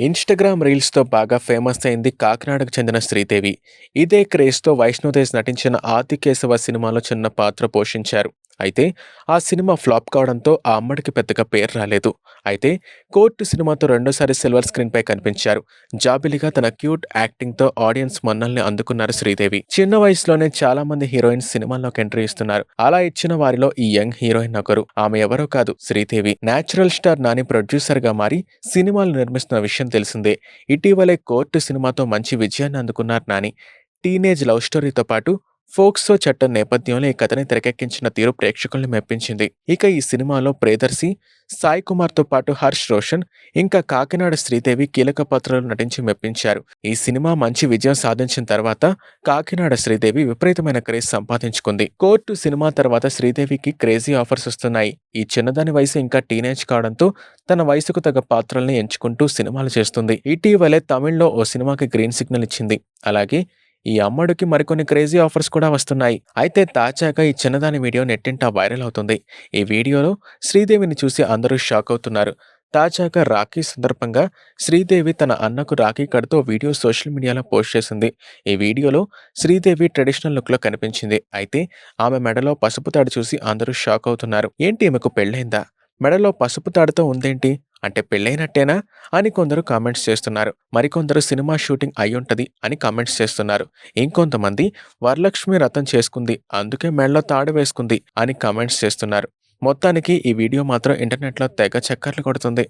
Instagram రీల్స్‌తో బాగా famous అయింది కాకినాడకు చెందిన శ్రీదేవి. ఇదే క్రేజ్‌తో వైష్ణోదేశ్ నటించిన 'ఆదికేశవ' సినిమాలో చిన్న పాత్ర పోషించారు. అయితే ఆ సినిమా ఫ్లాప్ కావడంతో ఆ అమ్మడికి పెద్దగా పేరు రాలేదు. అయితే 'కోర్టు' సినిమాతో రెండోసారి సిల్వర్ స్క్రీన్‌పై కనిపించారు. జాబిలిగా తన క్యూట్ యాక్టింగ్‌తో ఆడియన్స్ మన్ననల్ని అందుకున్నారు శ్రీదేవి. చిన్న వయసులోనే చాలా మంది హీరోయిన్స్ సినిమాల్లోకి ఎంట్రీ ఇస్తున్నారు. అలా ఇచ్చిన వారిలో ఈ యంగ్ హీరోయిన్ ఒకరు. ఆమె ఎవరో కాదు, శ్రీదేవి. నేచురల్ స్టార్ నాని ప్రొడ్యూసర్‌గా మారి సినిమాలు నిర్మిస్తున్న విషయం తెలిసిందే. ఇటీవలే 'కోర్టు' సినిమాతో మంచి విజయాన్ని అందుకున్నారు నాని. టీనేజ్ లవ్ స్టోరీతో పాటు ఫోక్సో చట్టం నేపథ్యంలో ఈ కథని తెరకెక్కించిన తీరు ప్రేక్షకుల్ని మెప్పించింది. ఇక ఈ సినిమాలో ప్రియదర్శి, సాయి కుమార్‌తో పాటు హర్ష్ రోషన్, ఇంకా కాకినాడ శ్రీదేవి కీలక పాత్రలో నటించి మెప్పించారు. ఈ సినిమా మంచి విజయం సాధించిన తర్వాత కాకినాడ శ్రీదేవి విపరీతమైన క్రేజ్ సంపాదించుకుంది. 'కోర్టు' సినిమా తర్వాత శ్రీదేవికి క్రేజీ ఆఫర్స్ వస్తున్నాయి. ఈ చిన్నదాని వయసు ఇంకా టీనేజ్ కావడంతో తన వయసుకు తగ్గ పాత్రల్ని ఎంచుకుంటూ సినిమాలు చేస్తుంది. ఇటీవలే తమిళ్‌లో ఓ సినిమాకి గ్రీన్ సిగ్నల్ ఇచ్చింది. అలాగే ఈ అమ్మడుకి మరికొన్ని క్రేజీ ఆఫర్స్ కూడా వస్తున్నాయి. అయితే తాజాగా ఈ చిన్నదాని వీడియో నెట్టింట వైరల్ అవుతుంది. ఈ వీడియోలో శ్రీదేవిని చూసి అందరూ షాక్ అవుతున్నారు. తాజాగా రాఖీ సందర్భంగా శ్రీదేవి తన అన్నకు రాఖీ కడుతూ వీడియో సోషల్ మీడియాలో పోస్ట్ చేసింది. ఈ వీడియోలో శ్రీదేవి ట్రెడిషనల్ లుక్‌లో కనిపించింది. అయితే ఆమె మెడలో పసుపు తాడు చూసి అందరూ షాక్ అవుతున్నారు. ఏంటి, ఈమెకు పెళ్లైందా? మెడలో పసుపు తాడుతో ఉందేంటి? అంటే పెళ్లైనట్టేనా? అని కొందరు కామెంట్స్ చేస్తున్నారు. మరికొందరు సినిమా షూటింగ్ అయ్యుంటది అని కామెంట్స్ చేస్తున్నారు. ఇంకొంతమంది వరలక్ష్మి వ్రతం చేసుకుంది, అందుకే మెడలో తాడు వేసుకుంది అని కామెంట్స్ చేస్తున్నారు. మొత్తానికి ఈ వీడియో మాత్రం ఇంటర్నెట్‌లో తెగ చక్కర్లు కొడుతుంది.